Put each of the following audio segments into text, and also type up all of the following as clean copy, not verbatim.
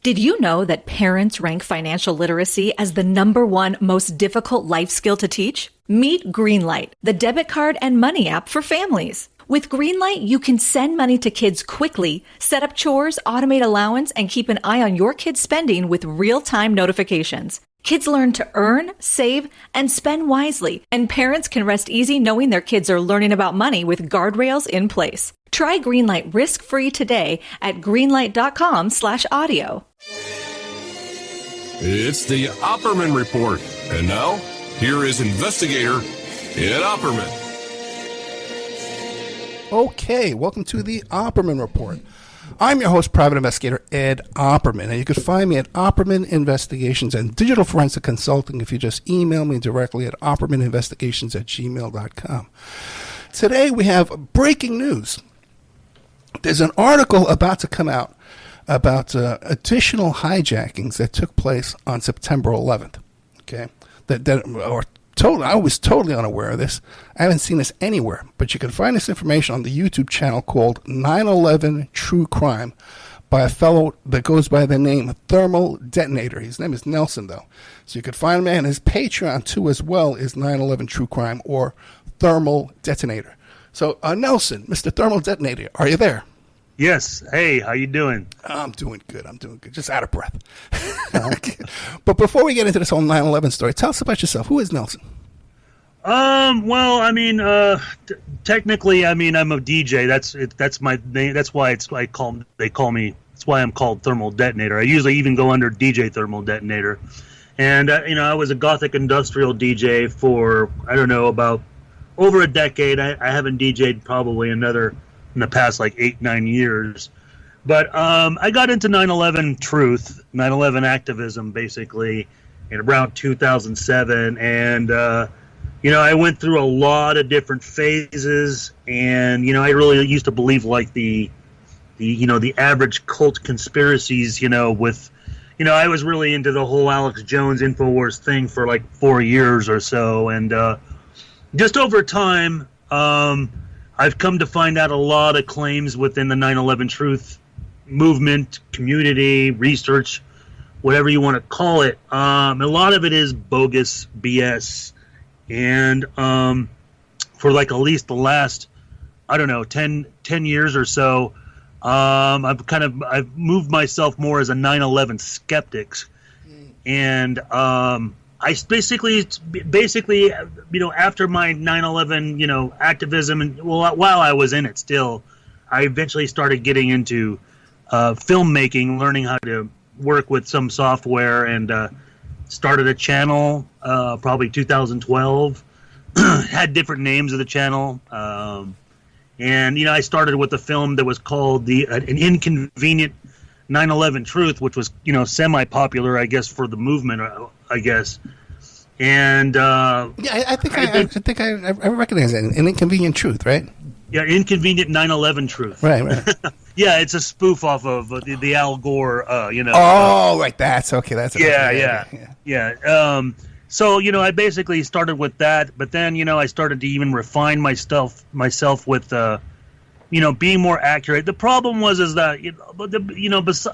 Did you know that parents rank financial literacy as the #1 most difficult life skill to teach? Meet Greenlight, the debit card and money app for families. With Greenlight, you can send money to kids quickly, set up chores, automate allowance, and keep an eye on your kids' spending with real-time notifications. Kids learn to earn, save, and spend wisely, and parents can rest easy knowing their kids are learning about money with guardrails in place. Try Greenlight risk-free today at greenlight.com/audio. It's the Opperman Report. And now, here is investigator Ed Opperman. Okay, welcome to the Opperman Report. I'm your host, private investigator Ed Opperman, and you can find me at Opperman Investigations and Digital Forensic Consulting if you just email me directly at oppermaninvestigations@gmail.com. Today we have breaking news. There's an article about to come out about additional hijackings that took place on September 11th. Okay, I was totally unaware of this. I haven't seen this anywhere, but you can find this information on the YouTube channel called 9/11 True Crime by a fellow that goes by the name Thermal Detonator. His name is Nelson, though. So you can find him, and his Patreon, too, as well, is 9/11 True Crime or Thermal Detonator. So, Nelson, Mr. Thermal Detonator, are you there? Yes. Hey, how you doing? I'm doing good. Just out of breath. But before we get into this whole 9/11 story, tell us about yourself. Who is Nelson? Well, I mean, technically, I mean, I'm a DJ. That's my name. That's why they call me. That's why I'm called Thermal Detonator. I usually even go under DJ Thermal Detonator. And I was a Gothic industrial DJ for about over a decade. I haven't DJ'd probably in the past like 8-9 years. But I got into 9/11 truth, 9/11 activism, basically, in around 2007. And, I went through a lot of different phases. And, I really used to believe like the average cult conspiracies, with, I was really into the whole Alex Jones InfoWars thing for like 4 years or so. And just over time, I've come to find out a lot of claims within the 9/11 truth movement, community, research, whatever you want to call it. A lot of it is bogus BS. And for like at least the last, 10 years or so, I've moved myself more as a 9/11 skeptic. And I basically, after my 9/11, activism, and while I was in it still, I eventually started getting into filmmaking, learning how to work with some software, and started a channel probably 2012. Had different names of the channel. And I started with a film that was called an Inconvenient 9/11 Truth, which was, semi-popular, I guess, for the movement, I guess. And I think I recognize that. An Inconvenient Truth, right? Yeah, Inconvenient 9/11 Truth. Right. Yeah, it's a spoof off of the Al Gore, Oh, right. That's okay. That's yeah. So I basically started with that, but then I started to even refine myself with being more accurate. The problem was that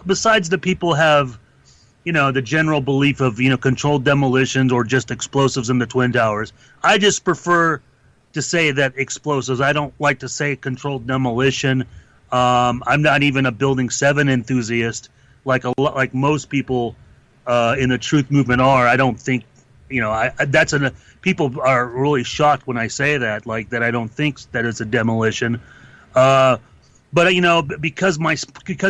besides the people have the general belief of controlled demolitions or just explosives in the Twin Towers. I just prefer to say that explosives. I don't like to say controlled demolition. I'm not even a Building 7 enthusiast like most people in the truth movement are. I don't think people are really shocked when I say that, like that. I don't think that it's a demolition. But because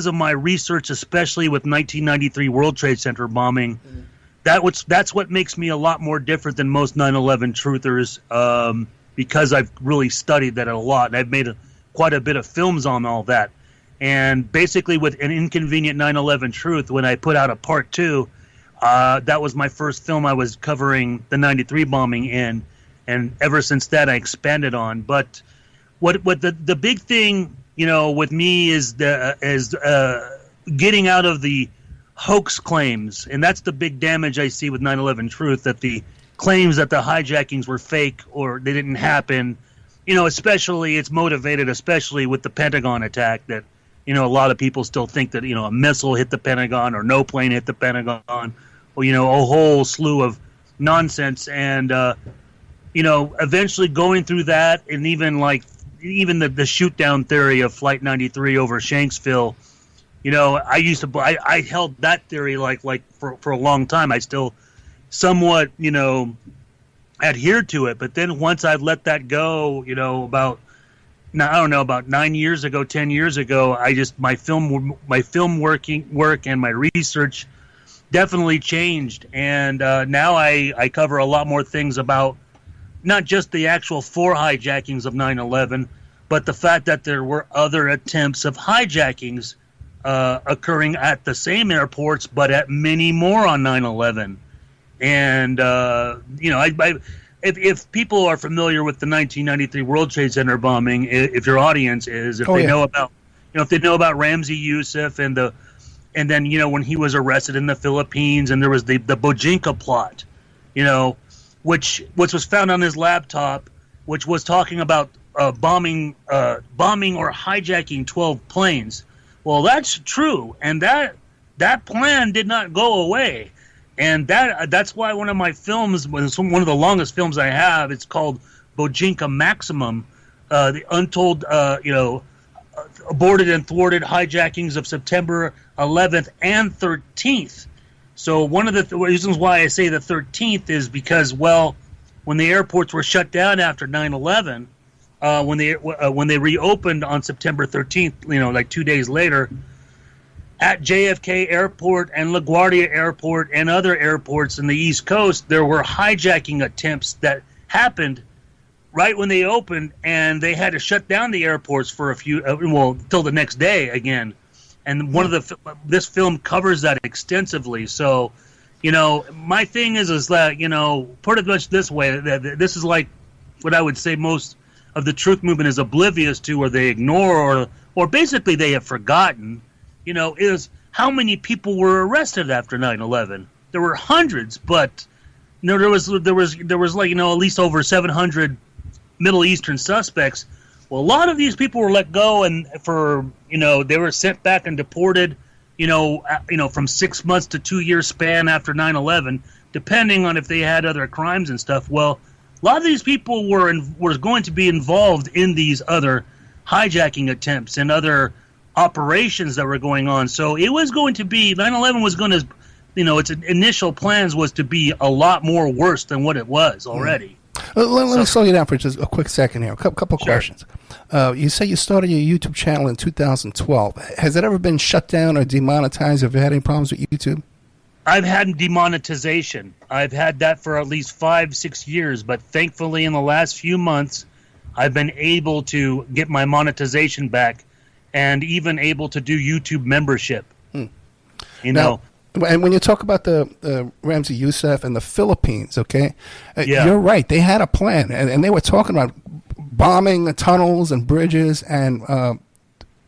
of my research, especially with 1993 World Trade Center bombing, that's what makes me a lot more different than most 9/11 truthers. Because I've really studied that a lot, and I've made quite a bit of films on all that. And basically, with an Inconvenient 9/11 Truth, when I put out a part 2, that was my first film I was covering the 93 bombing in, and ever since that I expanded on. But what the big thing, with me is getting out of the hoax claims, and that's the big damage I see with 9/11 Truth, that the claims that the hijackings were fake or they didn't happen, especially it's motivated, especially with the Pentagon attack, that a lot of people still think that, a missile hit the Pentagon or no plane hit the Pentagon, or, a whole slew of nonsense. And, eventually going through that, and even the shoot down theory of Flight 93 over Shanksville, I held that theory for a long time. I still somewhat, adhered to it. But then once I've let that go, about 9 years ago, 10 years ago, my film work and my research definitely changed. And now I cover a lot more things about not just the actual 4 hijackings of 9/11, but the fact that there were other attempts of hijackings occurring at the same airports, but at many more on 9/11. And, if people are familiar with the 1993 World Trade Center bombing, if your audience is, if they know about Ramzi Youssef and then, when he was arrested in the Philippines, and there was the Bojinka plot, which was found on his laptop, which was talking about bombing or hijacking 12 planes. Well, that's true, and that plan did not go away, and that's why one of my films, one of the longest films I have, it's called Bojinka Maximum, the untold, aborted and thwarted hijackings of September 11th and 13th. So one of the reasons why I say the 13th is because, when the airports were shut down after 9/11, when they reopened on September 13th, 2 days later, at JFK Airport and LaGuardia Airport and other airports in the East Coast, there were hijacking attempts that happened right when they opened, and they had to shut down the airports for till the next day again. And this film covers that extensively. So, my thing is that, put it much this way, that this is like what I would say most of the truth movement is oblivious to, or they ignore, or basically they have forgotten, is how many people were arrested after 9/11. There were hundreds, but there was at least over 700 Middle Eastern suspects. Well, a lot of these people were let go, and they were sent back and deported, from 6 months to 2 year span after 9/11, depending on if they had other crimes and stuff. Well, a lot of these people were going to be involved in these other hijacking attempts and other operations that were going on. So it was going to be 9/11 was going to, its initial plans was to be a lot more worse than what it was already. Let me slow you down for just a quick second here. A couple questions. You say you started your YouTube channel in 2012. Has it ever been shut down or demonetized? Have you had any problems with YouTube? I've had demonetization. I've had that for at least 5-6 years, but thankfully in the last few months, I've been able to get my monetization back, and even able to do YouTube membership. Now, and when you talk about the Ramzi Youssef and the Philippines, okay, Yeah. You're right. They had a plan, and they were talking about bombing the tunnels and bridges and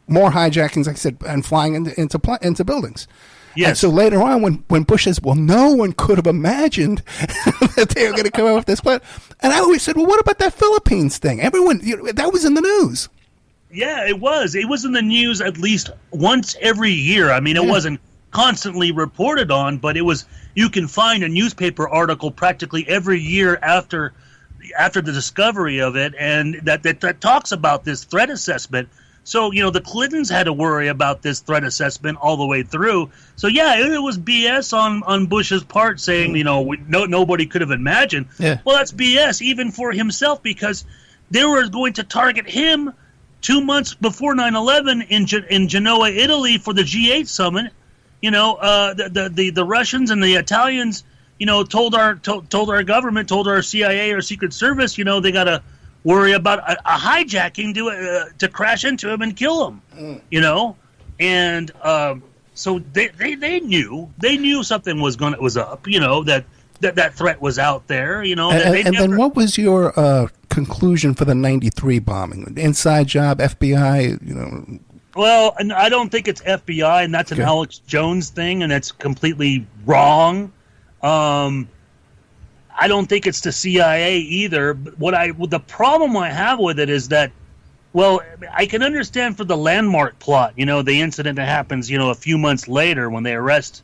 more hijackings, like I said, and flying into buildings. Yes. And so later on, when Bush says, well, no one could have imagined that they were going to come out with this plan. And I always said, well, what about that Philippines thing? Everyone, that was in the news. Yeah, it was. It was in the news at least once every year. I mean, it wasn't constantly reported on, but it was. You can find a newspaper article practically every year after the discovery of it, and that talks about this threat assessment. So, the Clintons had to worry about this threat assessment all the way through. So, yeah, it was BS on Bush's part, saying, nobody could have imagined. Yeah. Well, that's BS, even for himself, because they were going to target him 2 months before 9/11 in Genoa, Italy, for the G8 summit. The Russians and the Italians, told our government, told our CIA or Secret Service, they got to worry about a hijacking to crash into him and kill him. And so they knew something was up. That threat was out there. Then what was your conclusion for the 93 bombing? Inside job, FBI. Well, and I don't think it's FBI, and that's an Alex Jones thing, and that's completely wrong. I don't think it's the CIA either. But the problem I have with it is that Well, I can understand for the landmark plot, the incident that happens, a few months later when they arrest,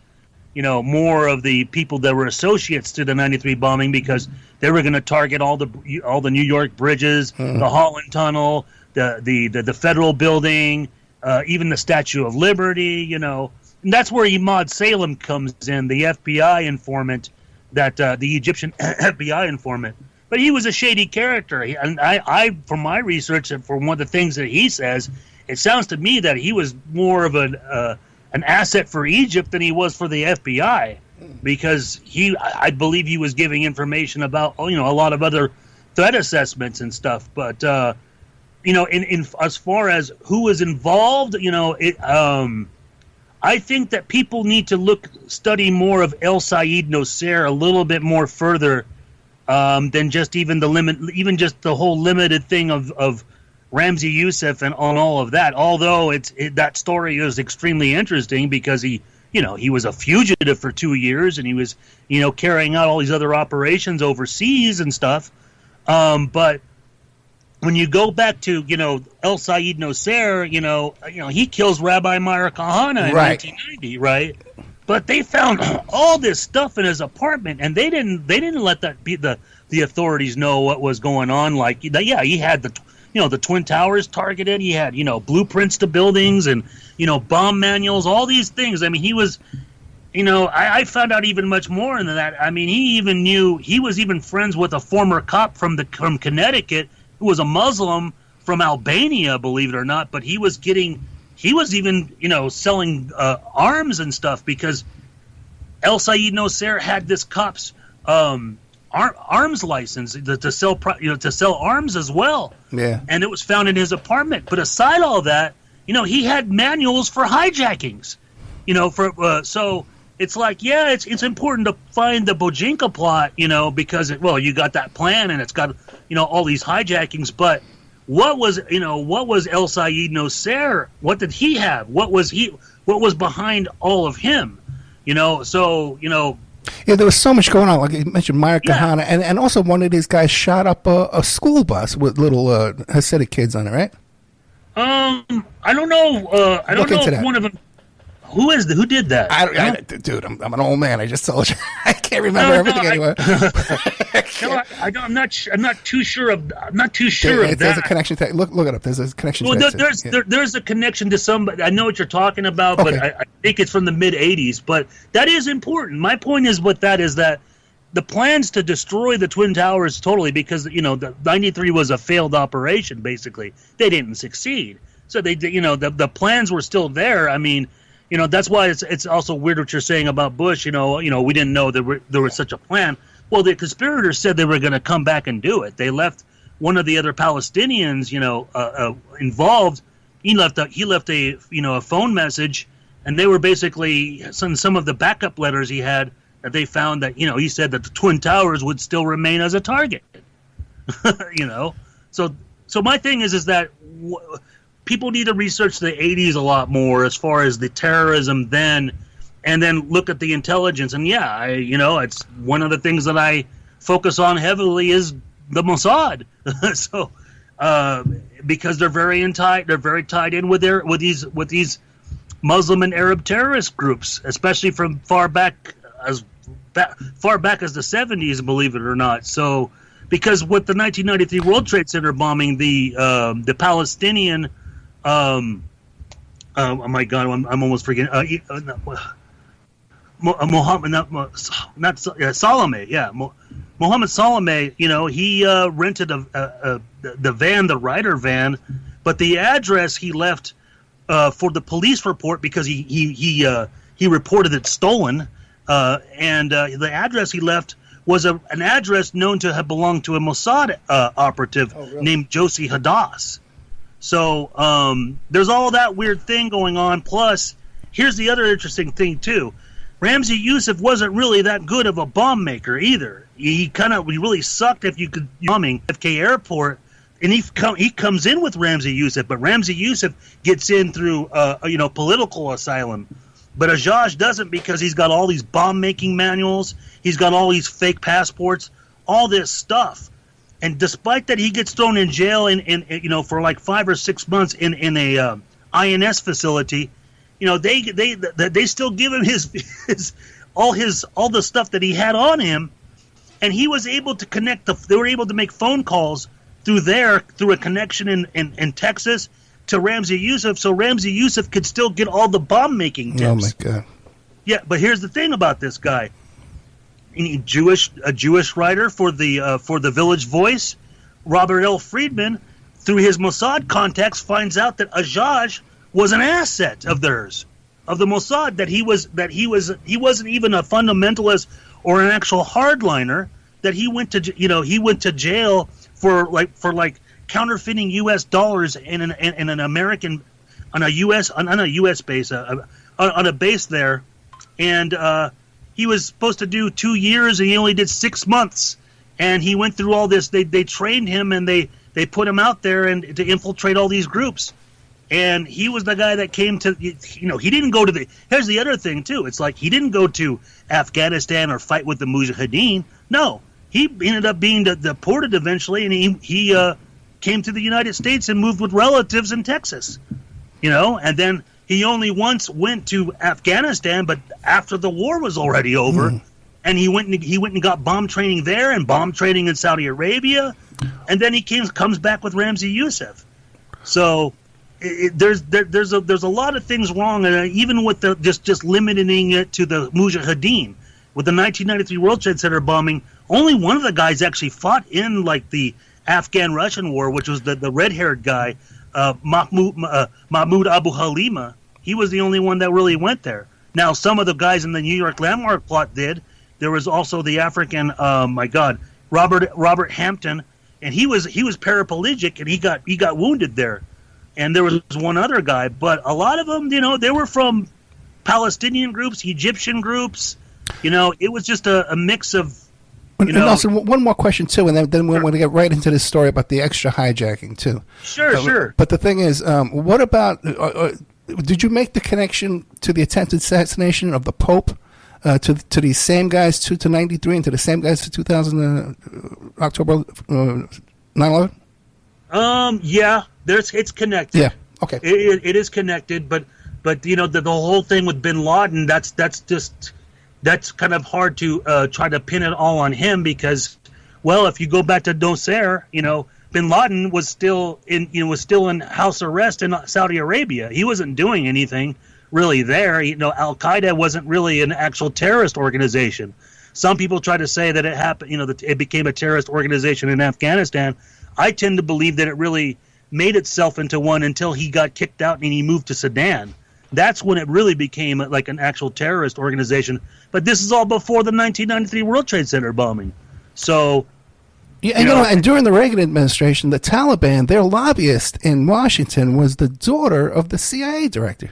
more of the people that were associates to the 93 bombing because they were going to target all the New York bridges, the Holland Tunnel, the federal building, even the Statue of Liberty, And that's where Imad Salem comes in, the FBI informant, the Egyptian FBI informant. But he was a shady character, and I, from my research and from one of the things that he says, it sounds to me that he was more of an asset for Egypt than he was for the FBI, because I believe he was giving information about a lot of other threat assessments and stuff. But in as far as who was involved, I think that people need to study more of El Sayed Nosair a little bit more further. Than just even the whole limited thing of Ramzi Youssef and on all of that. Although that story is extremely interesting because he was a fugitive for 2 years and he was carrying out all these other operations overseas and stuff. But when you go back to El Sayed Nosair, he kills Rabbi Meir Kahana in 1990, right? But they found all this stuff in his apartment, and they didn't let that be the authorities know what was going on. Like, yeah, he had the Twin Towers targeted. He had blueprints to buildings and bomb manuals, all these things. I mean, he was, I found out even much more than that. I mean, he was even friends with a former cop from Connecticut who was a Muslim from Albania, believe it or not. But he was even, selling arms and stuff because El Sayed Nosair had this cop's arms license to sell arms as well. Yeah, and it was found in his apartment. But aside all that, he had manuals for hijackings. So it's like, yeah, it's important to find the Bojinka plot, because you got that plan and it's got all these hijackings, but. What was El Sayed Nosair? What did he have? What was behind all of him? Yeah, there was so much going on. Like you mentioned, Meir Kahana, and also one of these guys shot up a school bus with little Hasidic kids on it, right? I don't know. I don't know if one of them. Who did that? Dude, I'm an old man. I just told you. I can't remember everything anymore. I'm not too sure of. I'm not too sure of that. There's a connection. Look it up. There's a connection. Well, there's a connection to somebody. I know what you're talking about, but I think it's from the mid '80s. But that is important. My point is that the plans to destroy the Twin Towers totally, because the 93 was a failed operation. Basically, they didn't succeed. So the plans were still there. I mean. That's why it's also weird what you're saying about Bush. We didn't know there was such a plan. Well, the conspirators said they were going to come back and do it. They left one of the other Palestinians, involved. He left a phone message, and they were basically some of the backup letters he had that they found that he said that the Twin Towers would still remain as a target. So my thing is that. People need to research the 80s a lot more as far as the terrorism then, and then look at the intelligence. And yeah, it's one of the things that I focus on heavily is the Mossad. So, because they're very tied in with these Muslim and Arab terrorist groups, especially from far back as the 70s, believe it or not. So, because with the 1993 World Trade Center bombing, the Palestinian oh my God, I'm almost forgetting. Mohammed, not Salome. Yeah, Mohammed Salome. He rented the van, the Ryder van, but the address he left for the police report because he reported it stolen, and the address he left was an address known to have belonged to a Mossad operative named Josie Hadass. So there's all that weird thing going on. Plus, here's the other interesting thing too. Ramzi Youssef wasn't really that good of a bomb maker either. He really sucked if you could bombing FK Airport, and he comes in with Ramzi Youssef, but Ramzi Youssef gets in through political asylum. But Ajaj doesn't, because he's got all these bomb making manuals. He's got all these fake passports, all this stuff. And despite that, he gets thrown in jail for like 5 or 6 months in a INS facility. They still give him all the stuff that he had on him, and he was able to connect. They were able to make phone calls through a connection in Texas to Ramzi Youssef, so Ramzi Youssef could still get all the bomb making tips. Oh my God! Yeah, but here's the thing about this guy. A Jewish writer for the Village Voice, Robert L. Friedman, through his Mossad contacts, finds out that Ajaj was an asset of theirs, of the Mossad. That he wasn't even a fundamentalist or an actual hardliner. That he went to jail for counterfeiting U.S. dollars in an American on a U.S. base on a base there, and. He was supposed to do 2 years, and he only did 6 months. And he went through all this. They trained him, and they put him out there and to infiltrate all these groups. And he was the guy that came to, he didn't go to the. Here's the other thing too. It's like he didn't go to Afghanistan or fight with the Mujahideen. No, he ended up being deported eventually, and he came to the United States and moved with relatives in Texas. And then. He only once went to Afghanistan, but after the war was already over, and he went and got bomb training there and bomb training in Saudi Arabia, and then he comes back with Ramzi Youssef. So there's a lot of things wrong, and even with the just limiting it to the Mujahideen with the 1993 World Trade Center bombing. Only one of the guys actually fought in like the Afghan-Russian war, which was the red-haired guy. Mahmoud Abu Halima, he was the only one that really went there. Now, some of the guys in the New York landmark plot did. There was also the African, Robert Hampton, and he was paraplegic, and he got wounded there. And there was one other guy, but a lot of them, they were from Palestinian groups, Egyptian groups. It was just a mix of. And also, one more question too, and then we're going to get right into this story about the extra hijacking too. Sure. But the thing is, what about? Did you make the connection to the attempted assassination of the Pope, to these same guys to 93, and to the same guys to 2000 October 9/11? Yeah, it's connected. Yeah, okay. It is connected, but the whole thing with Bin Laden, that's kind of hard to try to pin it all on him because, well, if you go back to Nasser, Bin Laden was still in house arrest in Saudi Arabia. He wasn't doing anything really there. Al Qaeda wasn't really an actual terrorist organization. Some people try to say that it happened. That it became a terrorist organization in Afghanistan. I tend to believe that it really made itself into one until he got kicked out and he moved to Sudan. That's when it really became like an actual terrorist organization. But this is all before the 1993 World Trade Center bombing. So, yeah, and during the Reagan administration, the Taliban, their lobbyist in Washington, was the daughter of the CIA director.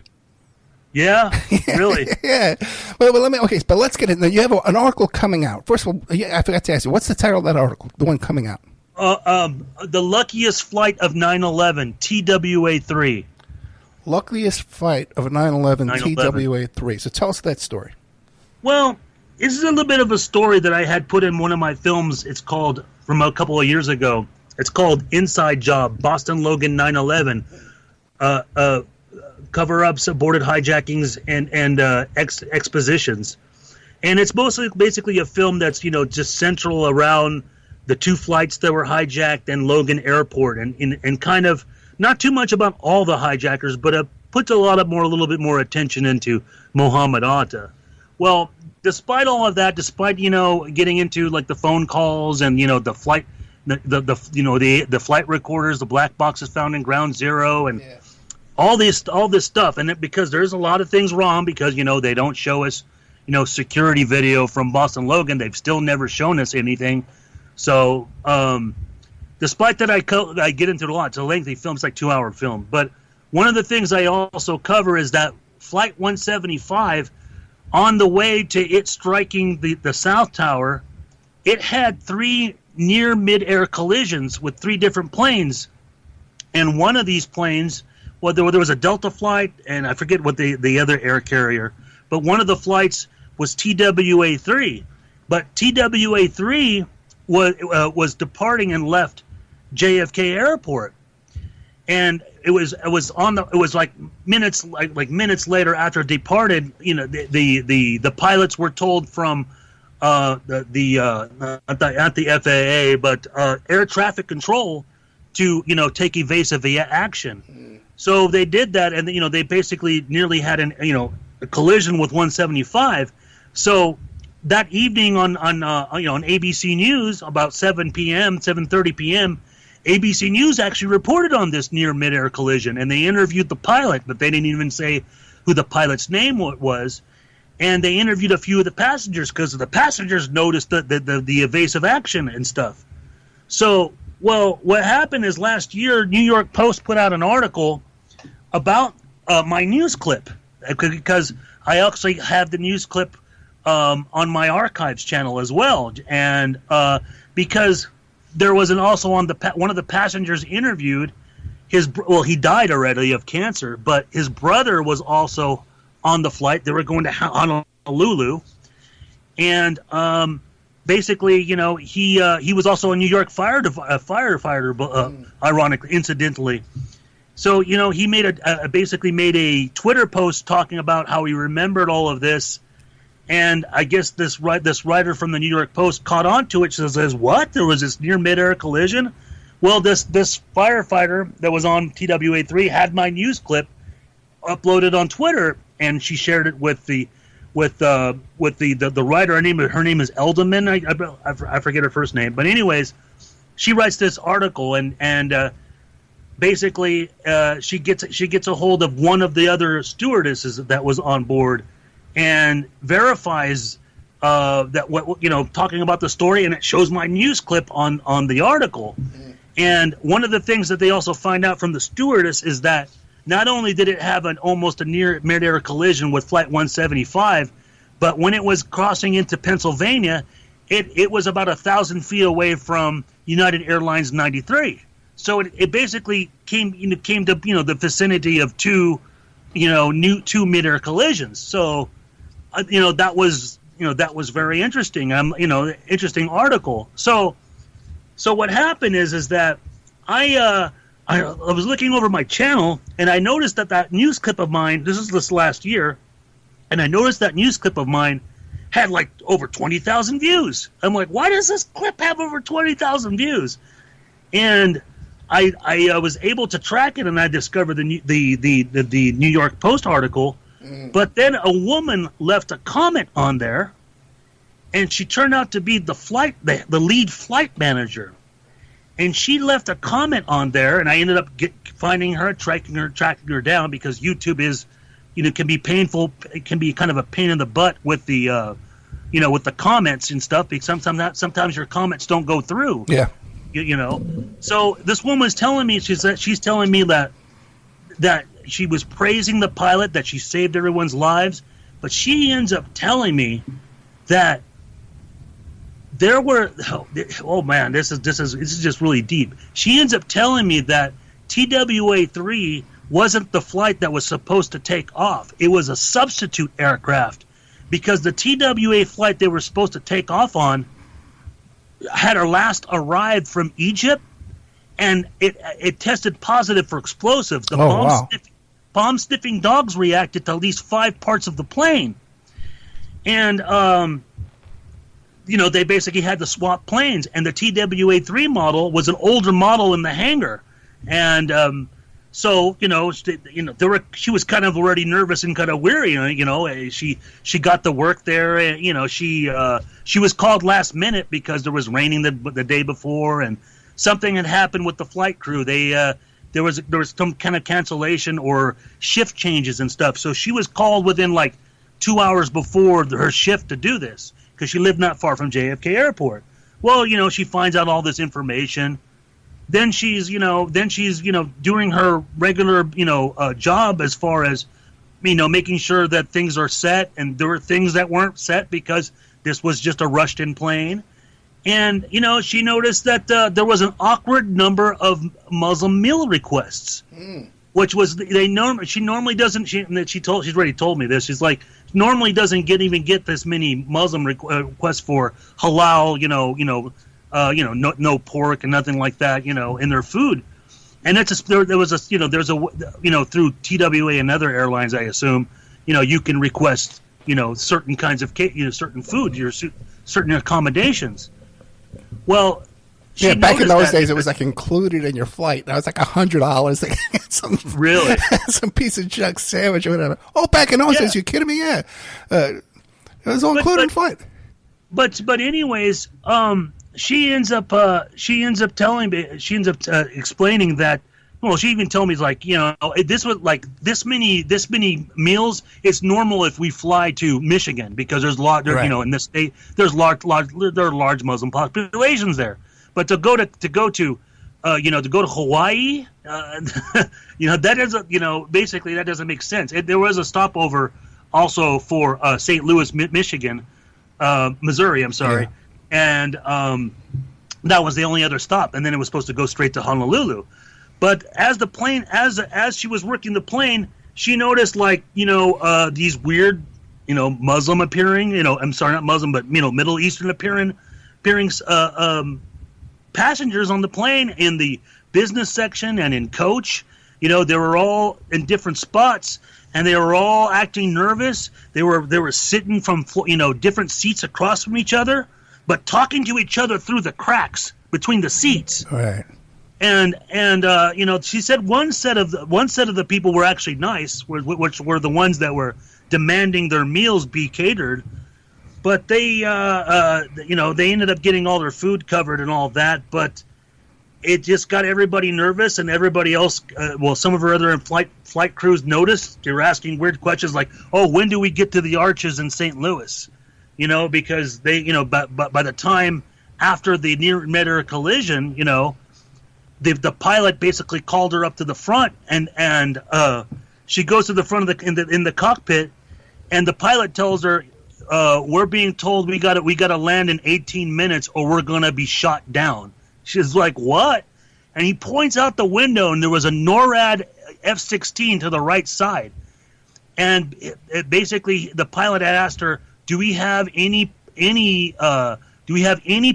Yeah, really. Yeah. Well, but let's get it. You have an article coming out. First of all, I forgot to ask you, what's the title of that article? The one coming out. The Luckiest Flight of 9/11, TWA-3. Luckiest Flight of 9/11, TWA-3. So tell us that story. Well, this is a little bit of a story that I had put in one of my films. It's called, from a couple of years ago, it's called Inside Job, Boston Logan 9/11. Cover-ups, aborted hijackings, and expositions. And it's basically a film that's, just central around the two flights that were hijacked and Logan Airport, and kind of not too much about all the hijackers, but puts a little bit more attention into Mohammed Atta. Well, despite all of that, despite getting into like the phone calls and the flight, the flight recorders, the black boxes found in Ground Zero, and all this stuff, and because there's a lot of things wrong because they don't show us security video from Boston Logan. They've still never shown us anything. So despite that, I get into a lot. It's a lengthy film. It's like 2-hour film. But one of the things I also cover is that Flight 175, on the way to it striking the South Tower, it had 3 near mid-air collisions with 3 different planes. And one of these planes, well, there was a Delta flight, and I forget what the other air carrier, but one of the flights was TWA-3. But TWA-3 was departing and left JFK Airport, and it was like minutes later after it departed. You know, the pilots were told from not the FAA, but air traffic control to take evasive action. So they did that, and they basically nearly had a collision with 175. So that evening on ABC News about 7:30 p.m. ABC News actually reported on this near midair collision, and they interviewed the pilot, but they didn't even say who the pilot's name was. And they interviewed a few of the passengers because the passengers noticed the evasive action and stuff. So, well, what happened is last year, New York Post put out an article about my news clip, because I actually have the news clip on my archives channel as well, and because there was also on one of the passengers interviewed, he died already of cancer, but his brother was also on the flight. They were going to Honolulu, and basically, he was also a New York firefighter, ironically, incidentally. So, he basically made a Twitter post talking about how he remembered all of this, and I guess this writer from the New York Post caught on to it. She says, "What? There was this near midair collision?" Well, this firefighter that was on TWA3 had my news clip uploaded on Twitter, and she shared it with the writer. Her name is Elderman. I forget her first name, but anyways, she writes this article, and basically she gets a hold of one of the other stewardesses that was on board, and verifies that talking about the story, and it shows my news clip on the article. And one of the things that they also find out from the stewardess is that not only did it have almost a near midair collision with Flight 175, but when it was crossing into Pennsylvania, it was about 1,000 feet away from United Airlines 93. So it basically came to the vicinity of two midair collisions. So that was very interesting. Interesting article. So what happened is that I was looking over my channel, and I noticed that news clip of mine, this last year, and I noticed that news clip of mine had like over 20,000 views. I'm like, why does this clip have over 20,000 views? And I was able to track it, and I discovered the New York Post article. But then a woman left a comment on there, and she turned out to be the lead flight manager. And she left a comment on there, and I ended up finding her, tracking her down, because YouTube can be painful. It can be kind of a pain in the butt with the with the comments and stuff, because sometimes your comments don't go through. Yeah. So this woman's telling me, she's telling me that she was praising the pilot, that she saved everyone's lives, but she ends up telling me that there were this is just really deep. She ends up telling me that TWA3 wasn't the flight that was supposed to take off. It was a substitute aircraft, because the TWA flight they were supposed to take off on had last arrived from Egypt, and it tested positive for explosives. The bomb sniffing dogs reacted to at least 5 parts of the plane, and they basically had to swap planes. And the TWA3 model was an older model in the hangar, and so she was kind of already nervous and kind of weary. She got to work there, and she was called last minute because there was raining the day before, and something had happened with the flight crew. There was some kind of cancellation or shift changes and stuff. So she was called within like 2 hours before her shift to do this, because she lived not far from JFK Airport. Well, she finds out all this information. Then she's doing her regular, job as far as, making sure that things are set, and there were things that weren't set because this was just a rushed-in plane. And, she noticed that there was an awkward number of Muslim meal requests, which was, she normally doesn't, she's already told me this. She's like, normally doesn't even get this many Muslim requests for halal, no pork and nothing like that, in their food. And that's just, there was through TWA and other airlines, I assume, you can request, certain kinds of, certain food, certain accommodations. Well, back in those days, it was like included in your flight. That was like $100. Really? Some piece of junk sandwich or whatever. Oh, back in those days, you kidding me? Yeah. It was all included in flight. But anyways, she ends up explaining that. Well, she even told me, like, this was like this many meals. It's normal if we fly to Michigan because there's in this state there are large Muslim populations there. But to go to Hawaii, that doesn't basically that doesn't make sense. There was a stopover also for St. Louis, Michigan, Missouri. I'm sorry, and that was the only other stop, and then it was supposed to go straight to Honolulu. But as the plane, as she was working the plane, she noticed these weird, Muslim appearing, I'm sorry, not Muslim, but Middle Eastern appearing passengers on the plane in the business section and in coach. They were all in different spots, and they were all acting nervous. They were sitting from different seats across from each other, but talking to each other through the cracks between the seats. Right. And she said one set of the people were actually nice, which were the ones that were demanding their meals be catered, but they they ended up getting all their food covered and all that, but it just got everybody nervous, and everybody else, some of her other flight crews noticed. They were asking weird questions like, "Oh, when do we get to the arches in St. Louis?" Because they, by the time after the near midair collision, the pilot basically called her up to the front, and she goes to the front of in the cockpit, and the pilot tells her, "We're being told we got to land in 18 minutes, or we're gonna be shot down." She's like, "What?" And he points out the window, and there was a NORAD F-16 to the right side, and it basically the pilot had asked her, "Do we have any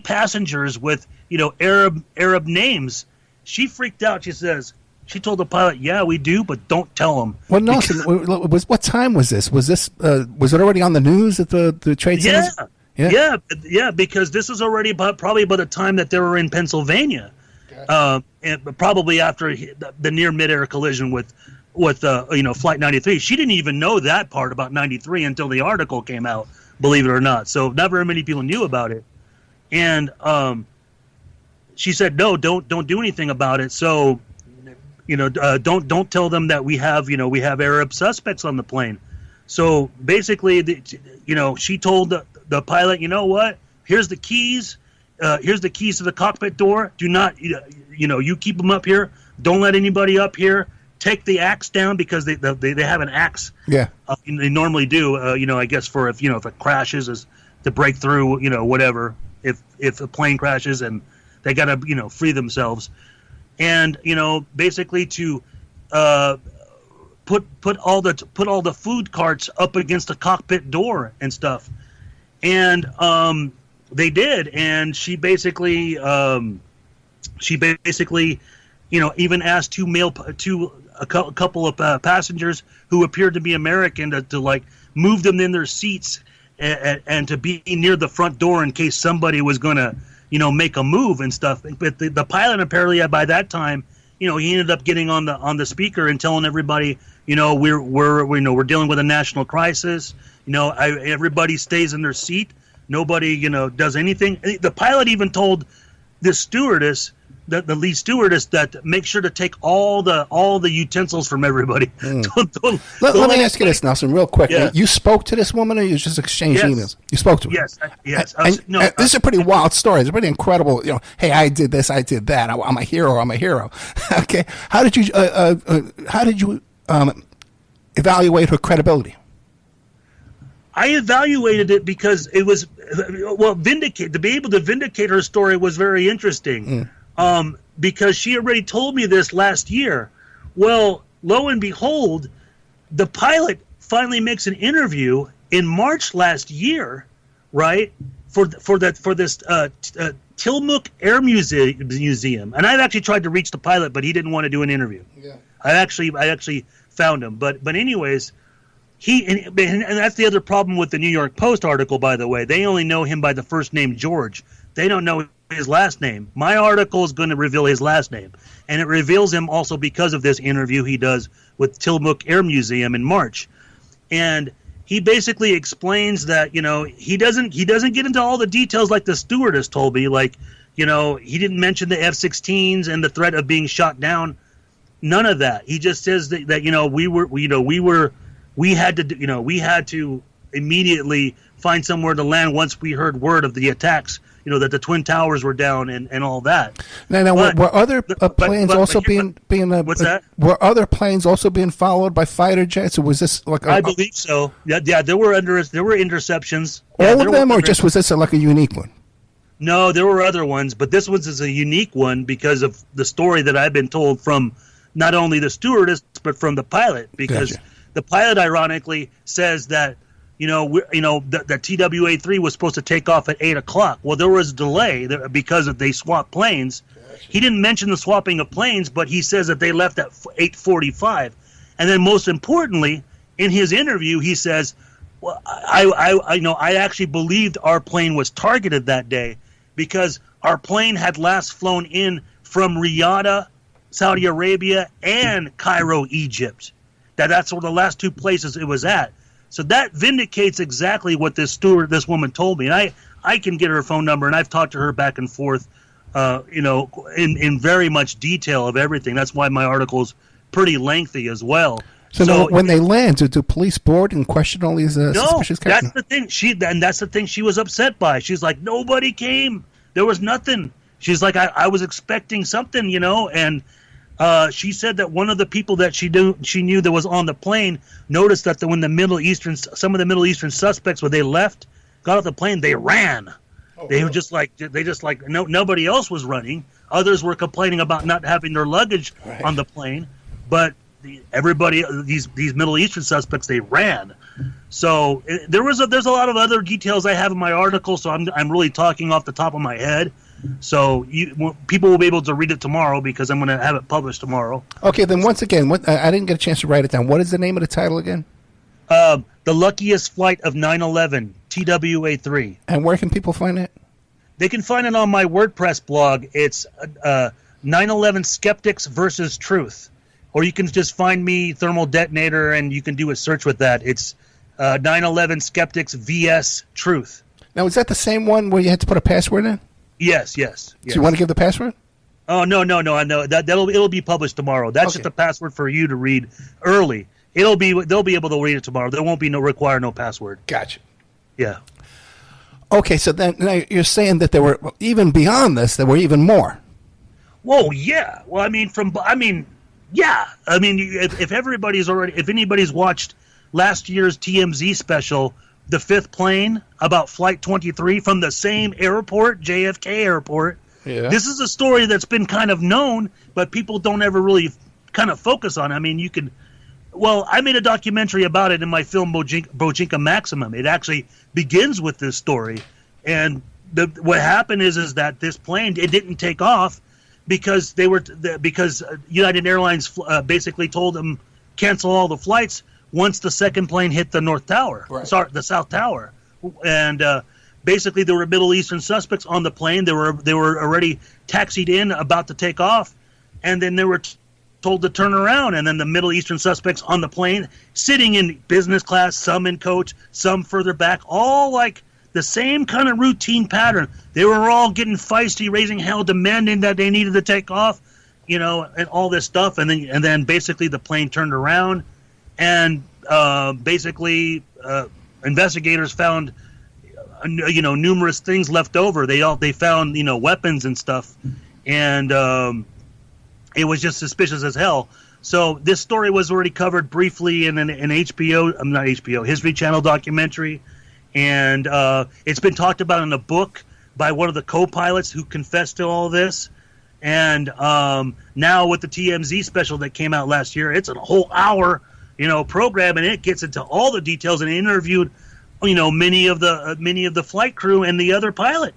passengers with Arab names?" She freaked out. She told the pilot, "Yeah, we do, but don't tell them." Well, Nelson, what time was this? Was it already on the news at the trade center? Yeah, because this was already probably by the time that they were in Pennsylvania, and probably after the near midair collision with Flight 93. She didn't even know that part about 93 until the article came out, believe it or not. So not very many people knew about it, and she said, "No, don't do anything about it." So, don't tell them that we have Arab suspects on the plane. So basically, she told the pilot, "You know what? Here's the keys. Here's the keys to the cockpit door. Do not, you keep them up here. Don't let anybody up here. Take the axe down," because they have an axe. Yeah. They normally do. I guess for if it crashes, is to break through. Whatever. If a plane crashes and they got to free themselves, and basically to put all the food carts up against the cockpit door and stuff, and they did, and she basically even asked a couple of passengers who appeared to be American to move them in their seats and to be near the front door in case somebody was going to make a move and stuff. But the pilot apparently by that time, he ended up getting on the speaker and telling everybody, we're dealing with a national crisis. Everybody stays in their seat. Nobody does anything. The pilot even told the stewardess, the lead stewardess, that make sure to take all the utensils from everybody. Let me ask you this, Nelson, real quick. Yeah. You spoke to this woman, or you just exchanged emails? You spoke to her. Yes. This is a pretty wild story. It's a pretty incredible. Hey, I did this, I did that. I'm a hero. Okay, how did you evaluate her credibility? I evaluated it because it was to be able to vindicate her story was very interesting. Because she already told me this last year. Well, lo and behold, the pilot finally makes an interview in March last year, right? for this Tillamook Air Museum, and I've actually tried to reach the pilot, but he didn't want to do an interview. Yeah. I actually found him, but anyways, and that's the other problem with the New York Post article, by the way. They only know him by the first name George. They don't know his last name. My article is going to reveal his last name, and it reveals him also because of this interview he does with Tillamook Air Museum in March, and he basically explains that, he doesn't get into all the details like the stewardess told me. Like, he didn't mention the F-16s and the threat of being shot down. None of that. He just says that we had to immediately find somewhere to land once we heard word of the attacks. That the Twin Towers were down and all that. Now, were other planes also being what's that? Were other planes also being followed by fighter jets, or was this like? I believe so. Yeah. There were interceptions. All of them, or just was this like a unique one? No, there were other ones, but this was a unique one because of the story that I've been told from not only the stewardess but from the pilot. Because the pilot, ironically, says that. The TWA-3 was supposed to take off at 8 o'clock. Well, there was a delay because they swapped planes. He didn't mention the swapping of planes, but he says that they left at 8:45. And then most importantly, in his interview, he says, well, I actually believed our plane was targeted that day because our plane had last flown in from Riyadh, Saudi Arabia, and Cairo, Egypt. That's where the last two places it was at. So that vindicates exactly what this woman told me. And I can get her phone number, and I've talked to her back and forth, in very much detail of everything. That's why my article is pretty lengthy as well. So when they land, do police board and question all these suspicious characters? That's the thing. That's the thing she was upset by. She's like, nobody came. There was nothing. She's like, I was expecting something, and she said that one of the people that she knew that was on the plane noticed that when some of the Middle Eastern suspects, when they left, got off the plane, they ran. They were just like nobody else was running. Others were complaining about not having their luggage on the plane, but everybody, these Middle Eastern suspects, they ran. So there's a lot of other details I have in my article. So I'm really talking off the top of my head. So people will be able to read it tomorrow because I'm going to have it published tomorrow. Okay, then once again, I didn't get a chance to write it down. What is the name of the title again? The Luckiest Flight of 9/11, TWA-3. And where can people find it? They can find it on my WordPress blog. It's 9/11 Skeptics versus Truth. Or you can just find me, Thermal Detonator, and you can do a search with that. It's 9/11 Skeptics vs. Truth. Now, is that the same one where you had to put a password in? Yes. So you want to give the password? Oh, no. I know it'll be published tomorrow. That's just a password for you to read early. They'll be able to read it tomorrow. There won't be require no password. Gotcha. Yeah. Okay, so then now you're saying that there were even beyond this, there were even more. Whoa, yeah. Well, yeah. If anybody's watched last year's TMZ special, The Fifth Plane, about Flight 23 from the same airport, JFK Airport. Yeah. This is a story that's been kind of known, but people don't ever really kind of focus on. I made a documentary about it in my film Bojinka Maximum. It actually begins with this story, and what happened is that this plane, it didn't take off because United Airlines basically told them cancel all the flights once the second plane hit the North Tower, the South Tower, and basically there were Middle Eastern suspects on the plane. They were already taxied in, about to take off, and then they were told to turn around. And then the Middle Eastern suspects on the plane, sitting in business class, some in coach, some further back, all like the same kind of routine pattern. They were all getting feisty, raising hell, demanding that they needed to take off, and all this stuff. And then basically the plane turned around. And investigators found, numerous things left over. They found, weapons and stuff, and it was just suspicious as hell. So this story was already covered briefly in an History Channel documentary, and it's been talked about in a book by one of the co-pilots who confessed to all this. And now with the TMZ special that came out last year, it's a whole hour program, and it gets into all the details, and it interviewed many of the flight crew and the other pilot,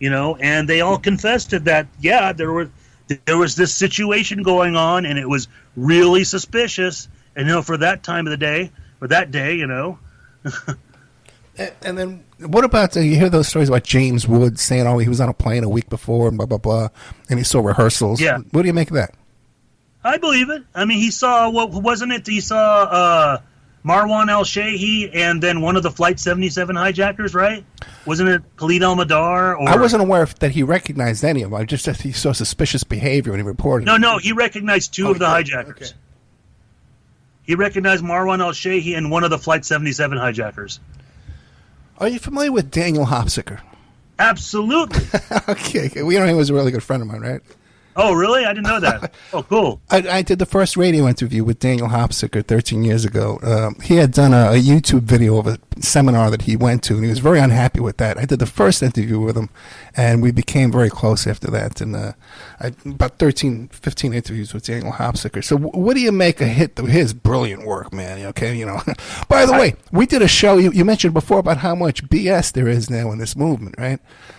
and they all confessed to that. Yeah, there was this situation going on, and it was really suspicious. And for that time of the day, or that day, And then what about, you hear those stories about James Wood saying, he was on a plane a week before and blah, blah, blah, and he saw rehearsals. Yeah. What do you make of that? I believe it. I mean, he saw, wasn't it? He saw Marwan al-Shehhi and then one of the Flight 77 hijackers, right? Wasn't it Khalid al-Madar? I wasn't aware that he recognized any of them. I just said he saw suspicious behavior when he reported. No, he recognized two of the hijackers. Okay. He recognized Marwan al-Shehhi and one of the Flight 77 hijackers. Are you familiar with Daniel Hopsicker? Absolutely. Okay. We know he was a really good friend of mine, right? Oh, really? I didn't know that. Oh, cool. I did the first radio interview with Daniel Hopsicker 13 years ago. He had done a YouTube video of a seminar that he went to, and he was very unhappy with that. I did the first interview with him, and we became very close after that. And about 13, 15 interviews with Daniel Hopsicker. So what do you make of his brilliant work, man? Okay, By the way, we did a show, you mentioned before about how much BS there is now in this movement, right?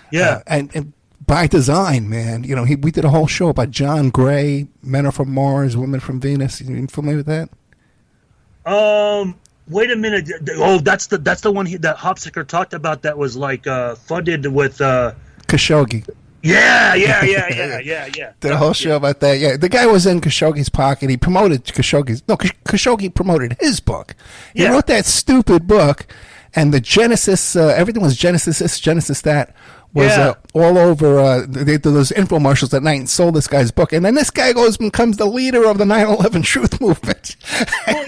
Yeah. And by design, man. We did a whole show about John Gray, Men Are From Mars, Women From Venus. You familiar with that? Wait a minute. Oh, that's the one that Hopsicker talked about that was like funded with Khashoggi. Yeah. Did a whole show about that. Yeah, the guy was in Khashoggi's pocket. He promoted Khashoggi's. No, Khashoggi promoted his book. He wrote that stupid book, and the Genesis, everything was Genesis this, Genesis that. Was all over. They did those infomercials at night and sold this guy's book, and then this guy becomes the leader of the 9/11 Truth Movement. Well,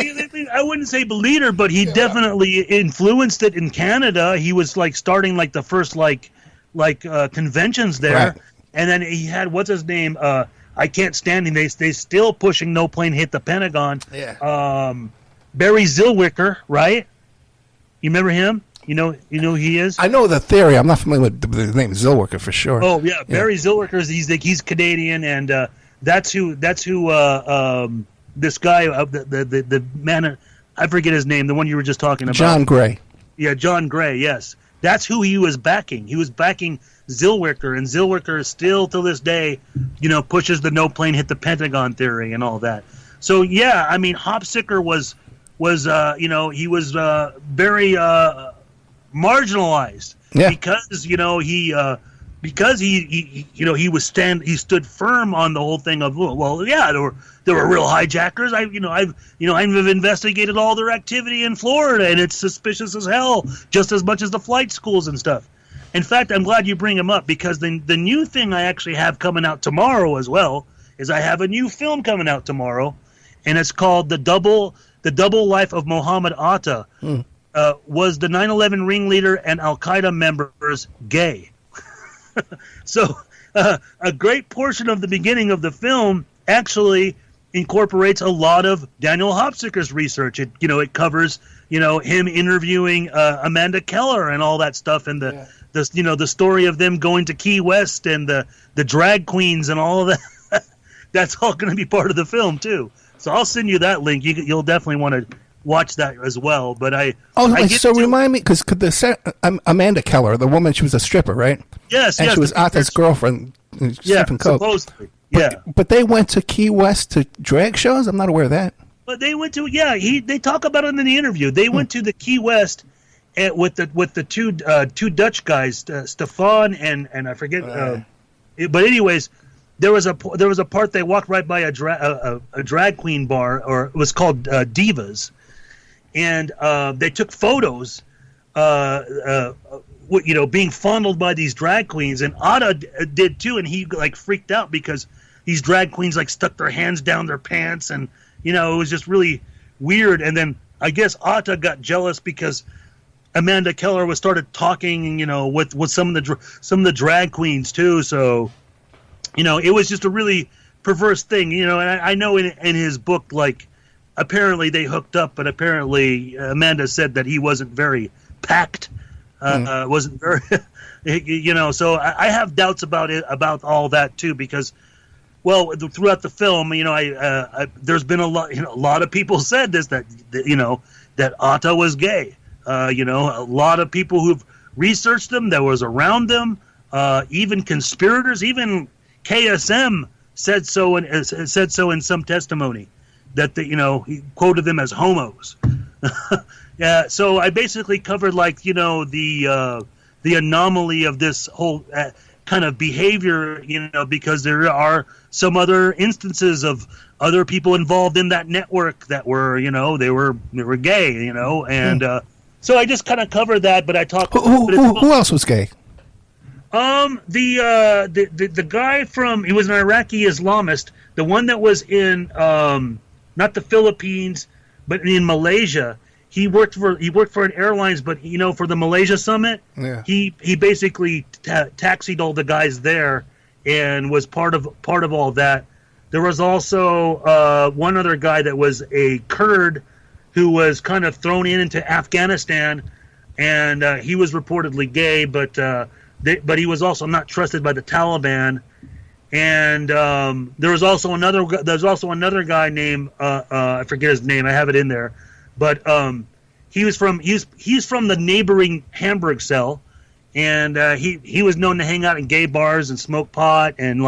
I wouldn't say the leader, but he definitely influenced it in Canada. He was like starting like the first conventions there, right. And then he had what's his name? I can't stand him. They still pushing No Plane Hit the Pentagon. Yeah. Barry Zillwicker, right? You remember him? You know who he is? I know the theory. I'm not familiar with the name Zillwicker for sure. Oh yeah, Barry Zillwicker. He's Canadian, and that's who this guy, the man, I forget his name, the one you were just talking about. John Gray. Yeah, John Gray. Yes, that's who he was backing. He was backing Zillwicker, and Zillwicker still to this day, pushes the No Plane Hit the Pentagon theory and all that. So yeah, I mean, Hopsicker was he was very marginalized because he stood firm on the whole thing of there were real hijackers. I've investigated all their activity in Florida, and it's suspicious as hell, just as much as the flight schools and stuff. In fact, I'm glad you bring him up, because the new thing I actually have coming out tomorrow as well is I have a new film coming out tomorrow, and it's called The Double Life of Mohammed Atta. Was the 9/11 ringleader and Al-Qaeda members gay? So a great portion of the beginning of the film actually incorporates a lot of Daniel Hopsicker's research. It covers him interviewing Amanda Keller and all that stuff, and the story of them going to Key West and the drag queens and all of that. That's all going to be part of the film too. So I'll send you that link. You'll definitely want to watch that as well. But remind me, because Amanda Keller, the woman, she was a stripper, right? Yes, and she was Atta's girlfriend. Supposedly. But they went to Key West to drag shows. I'm not aware of that. But they went to they talk about it in the interview. They went to the Key West with the two Dutch guys, Stefan and I forget. But anyways, there was a part they walked right by a drag queen bar, or it was called Divas, and they took photos, being fondled by these drag queens, and Atta did too, and he freaked out because these drag queens stuck their hands down their pants, and it was just really weird. And then I guess Atta got jealous because Amanda Keller started talking, with some of the drag queens too, so. It was just a really perverse thing, and I know in his book, apparently they hooked up, but apparently Amanda said that he wasn't very packed, wasn't very, so I have doubts about all that too, because, throughout the film, there's been a lot of people said this, that Atta was gay. A lot of people who've researched them, that was around them, even conspirators, even KSM said so in some testimony that he quoted them as homos. Yeah, so I basically covered the anomaly of this whole kind of behavior, because there are some other instances of other people involved in that network that were, they were gay, and so I just kind of covered that. But I talked. Who else was gay? The guy he was an Iraqi Islamist, the one that was in not the Philippines, but in Malaysia. He worked for an airlines, but for the Malaysia summit, he basically taxied all the guys there and was part of all that. There was also one other guy that was a Kurd who was kind of thrown into Afghanistan, and he was reportedly gay, but he was also not trusted by the Taliban. And there was also another guy named I forget his name. I have it in there. But he's from the neighboring Hamburg cell, and he was known to hang out in gay bars and smoke pot and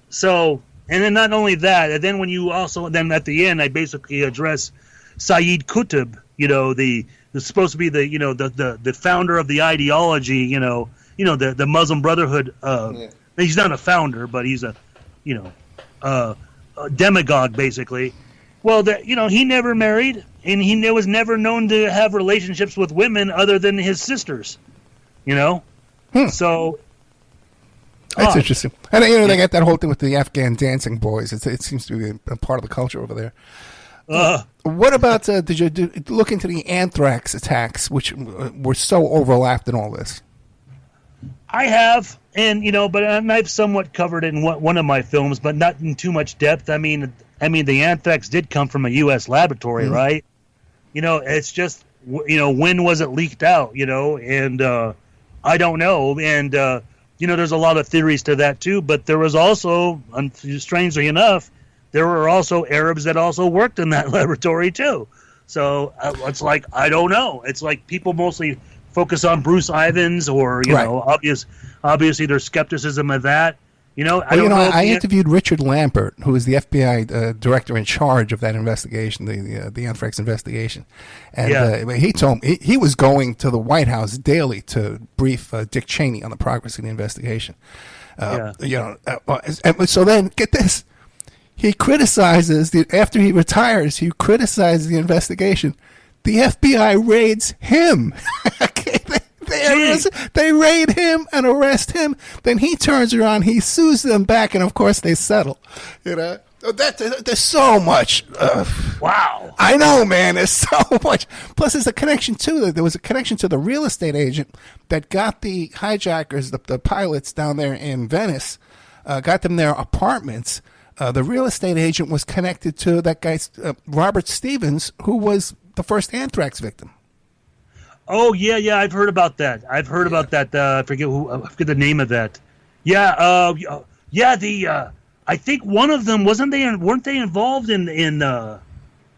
so. And then not only that, and then then at the end I basically address Saeed Qutb, the supposed to be the founder of the ideology, the Muslim Brotherhood. He's not a founder, but he's a demagogue basically. Well, he never married, and he was never known to have relationships with women other than his sisters. So that's interesting. And they got that whole thing with the Afghan dancing boys. It seems to be a part of the culture over there. What about? Did you look into the anthrax attacks, which were so overlapped in all this? I have, and I've somewhat covered it in one of my films, but not in too much depth. I mean, the anthrax did come from a U.S. laboratory, right? It's just, when was it leaked out? And I don't know. And there's a lot of theories to that too. But there was also, strangely enough, there were also Arabs that also worked in that laboratory too. So it's like, I don't know. It's like people mostly focus on Bruce Ivins, or obviously there's skepticism of that. I interviewed Richard Lambert, who is the FBI director in charge of that investigation, the anthrax investigation, and he told me he was going to the White House daily to brief Dick Cheney on the progress of the investigation. So then get this. He criticizes after he retires. He criticizes the investigation. The FBI raids him. They raid him and arrest him. Then he turns around, he sues them back, and of course they settle. There's so much. Wow. I know, man. There's so much. Plus, there's a connection too. There was a connection to the real estate agent that got the hijackers, the pilots down there in Venice, got them their apartments. The real estate agent was connected to that guy, Robert Stevens, who was the first anthrax victim. Oh yeah, I've heard about that. I forget the name of that. I think one of them weren't they involved in it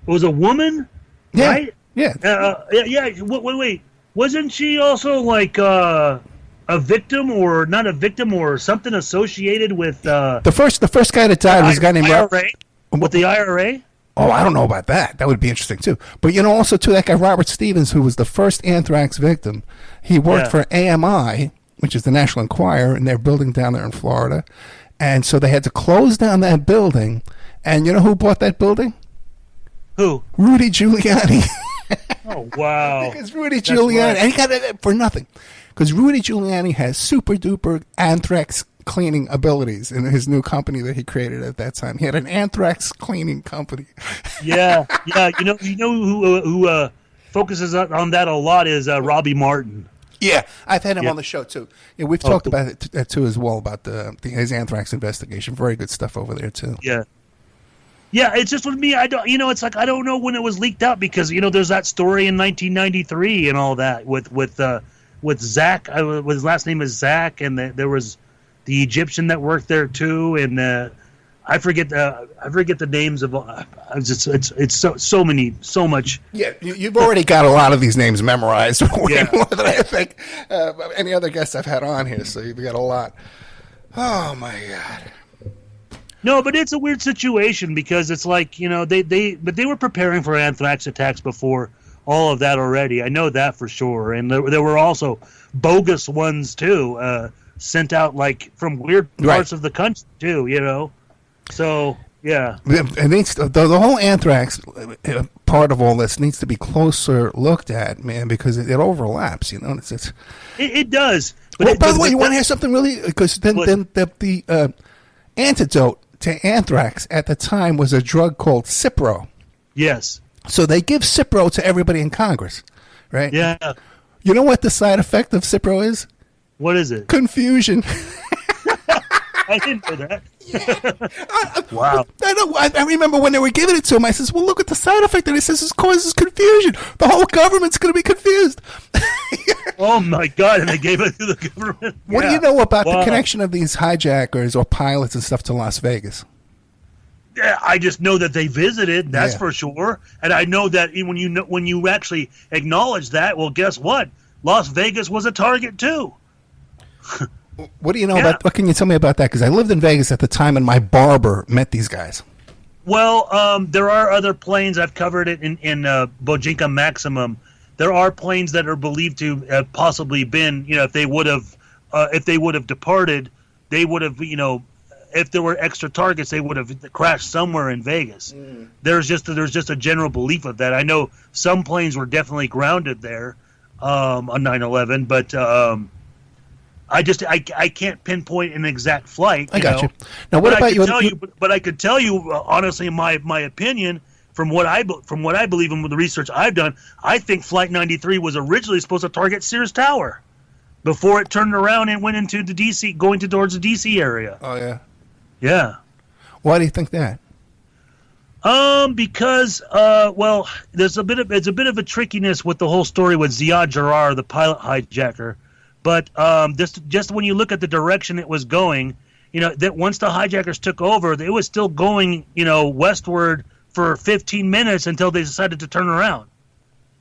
was a woman, right? Yeah. Wait, wasn't she also like a victim, or not a victim, or something associated with the first guy that died was a guy named IRA? With the IRA? Oh, I don't know about that. That would be interesting too. But also too, that guy Robert Stevens, who was the first anthrax victim, he worked for AMI, which is the National Enquirer, and their building down there in Florida. And so they had to close down that building. And you know who bought that building? Who? Rudy Giuliani. Oh, wow. Because Rudy Giuliani, and he got it for nothing. Because Rudy Giuliani has super duper anthrax cleaning abilities in his new company that he created at that time. He had an anthrax cleaning company. Yeah. You know who focuses on that a lot is Robbie Martin. Yeah, I've had him on the show too. Yeah, we've talked about it too as well, about his anthrax investigation. Very good stuff over there too. Yeah. It's just with me. I don't. It's like I don't know when it was leaked out, because there's that story in 1993 and all that with Zach. His last name is Zach, and there was the Egyptian that worked there too, and I forget the names of. It's so much. Yeah, you've already got a lot of these names memorized, way more than I think any other guests I've had on here. So you've got a lot. Oh my God. No, but it's a weird situation because it's like, they were preparing for anthrax attacks before all of that already. I know that for sure. And there were also bogus ones too, sent out like from weird parts of the country too, So, yeah. It needs the whole anthrax part of all this needs to be closer looked at, man, because it overlaps, It does. But by the way, you want to hear something really? Because then the antidote to anthrax at the time was a drug called Cipro. Yes. So they give Cipro to everybody in Congress, right? Yeah. You know what the side effect of Cipro is? What is it? Confusion. I didn't know that. Yeah. Wow. I remember when they were giving it to him, I says, well, look at the side effect. And it says it causes confusion. The whole government's going to be confused. Oh, my God. And they gave it to the government. What do you know about the connection of these hijackers or pilots and stuff to Las Vegas? Yeah, I just know that they visited. That's for sure. And I know that when you actually acknowledge that, well, guess what? Las Vegas was a target, too. What do you know about? What can you tell me about that? Because I lived in Vegas at the time, and my barber met these guys. Well, there are other planes. I've covered it in Bojinka Maximum. There are planes that are believed to have possibly been, if they would have departed, they would have, if there were extra targets, they would have crashed somewhere in Vegas. There's just a general belief of that. I know some planes were definitely grounded there on 9/11, but. I can't pinpoint an exact flight. I got you. Now, what about you? But I could tell you honestly, my opinion from what I believe in with the research I've done. I think Flight 93 was originally supposed to target Sears Tower before it turned around and went into the DC, towards the DC area. Oh yeah. Yeah. Why do you think that? Because there's a bit of a trickiness with the whole story with Ziad Jarrah, the pilot hijacker. But just when you look at the direction it was going, that once the hijackers took over, it was still going, westward for 15 minutes until they decided to turn around.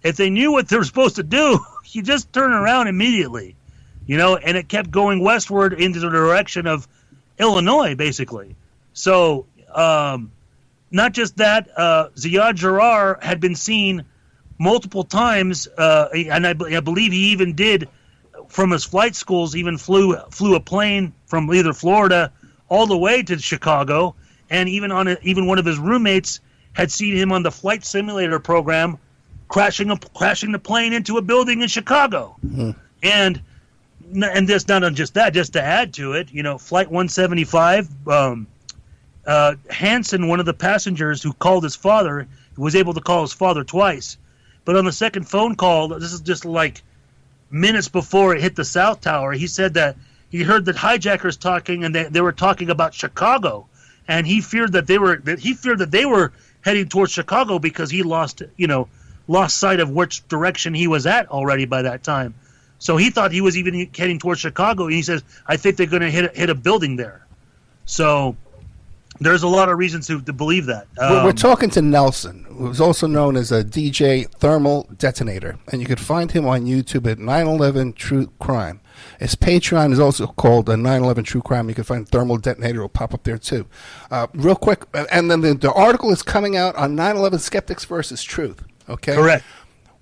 If they knew what they were supposed to do, you just turn around immediately, and it kept going westward into the direction of Illinois, basically. So not just that, Ziad Jarrah had been seen multiple times, and I believe he even did, from his flight schools, even flew a plane from either Florida all the way to Chicago, and even one of his roommates had seen him on the flight simulator program crashing the plane into a building in Chicago. Mm-hmm. And this not just that, just to add to it, Flight 175, Hansen, one of the passengers who called his father, was able to call his father twice, but on the second phone call, this is just like minutes before it hit the South Tower, he said that he heard that hijackers talking, and they were talking about Chicago, and he feared that they were heading towards Chicago because he lost sight of which direction he was at already by that time. So he thought he was even heading towards Chicago, and he says, "I think they're going to hit a building there." So there's a lot of reasons to believe that. We're talking to Nelson, who's also known as a DJ Thermal Detonator, and you can find him on YouTube at 9/11 True Crime. His Patreon is also called 9/11 True Crime. You can find Thermal Detonator; will pop up there too. Real quick, and then the article is coming out on 9/11 Skeptics versus Truth. Okay, correct.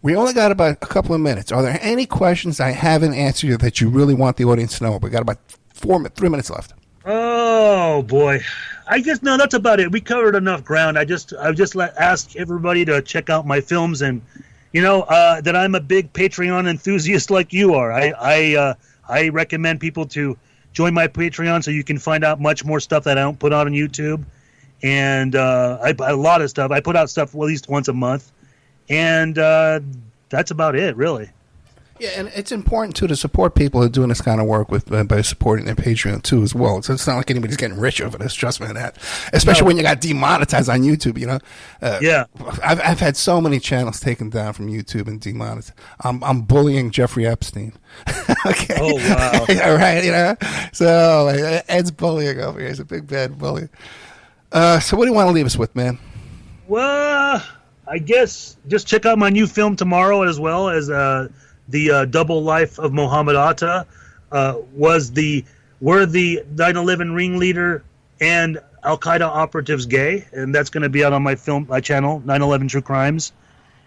We only got about a couple of minutes. Are there any questions I haven't answered you that you really want the audience to know? We got about 3 minutes left. Oh boy. I guess no, that's about it. We covered enough ground. I just ask everybody to check out my films, and that I'm a big Patreon enthusiast like you are. I recommend people to join my Patreon so you can find out much more stuff that I don't put out on YouTube, and a lot of stuff. I put out stuff at least once a month, and that's about it, really. Yeah, and it's important, too, to support people who are doing this kind of work by supporting their Patreon, too, as well. So it's not like anybody's getting rich over this, trust me on that. Especially when you got demonetized on YouTube, Yeah. I've had so many channels taken down from YouTube and demonetized. I'm bullying Jeffrey Epstein. Okay. Oh, wow. All right, So Ed's bullying over here. He's a big, bad bully. So what do you want to leave us with, man? Well, I guess just check out my new film tomorrow, as well as the Double Life of Muhammad Atta. Were the 9/11 ringleader and Al Qaeda operatives gay? And that's going to be out on my channel, 9/11 True Crimes.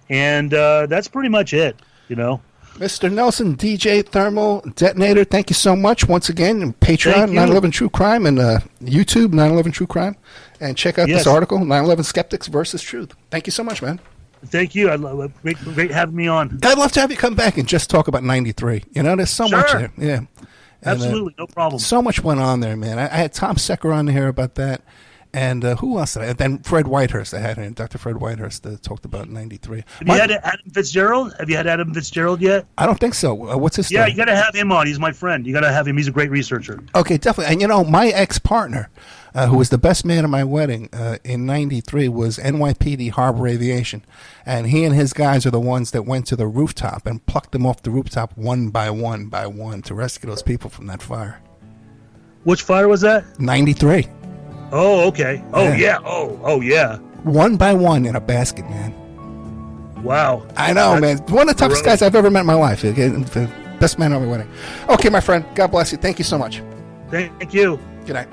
And that's pretty much it, you know. Mr. Nelson, DJ Thermal Detonator, thank you so much once again. And Patreon, 9/11 True Crime, and YouTube, 9/11 True Crime. And check out this article, 9/11 Skeptics versus Truth. Thank you so much, man. Thank you. Great having me on. I'd love to have you come back and just talk about 93. You know, there's so much there. Yeah. And, absolutely, no problem. So much went on there, man. I had Tom Secker on here about that. And who else did I have? Then Fred Whitehurst. I had him, Dr. Fred Whitehurst talked about 93. Have you had Adam Fitzgerald? Have you had Adam Fitzgerald yet? I don't think so. What's his story? Yeah, you got to have him on. He's my friend. You got to have him. He's a great researcher. Okay, definitely. And, you know, my ex-partner, who was the best man at my wedding in 93, was NYPD Harbor Aviation. And he and his guys are the ones that went to the rooftop and plucked them off the rooftop one by one to rescue those people from that fire. Which fire was that? 93. Oh, okay. Oh, yeah. Oh, yeah. One by one in a basket, man. Wow. I know, man. One of the toughest guys I've ever met in my life. The best man at my wedding. Okay, my friend. God bless you. Thank you so much. Thank you. Good night.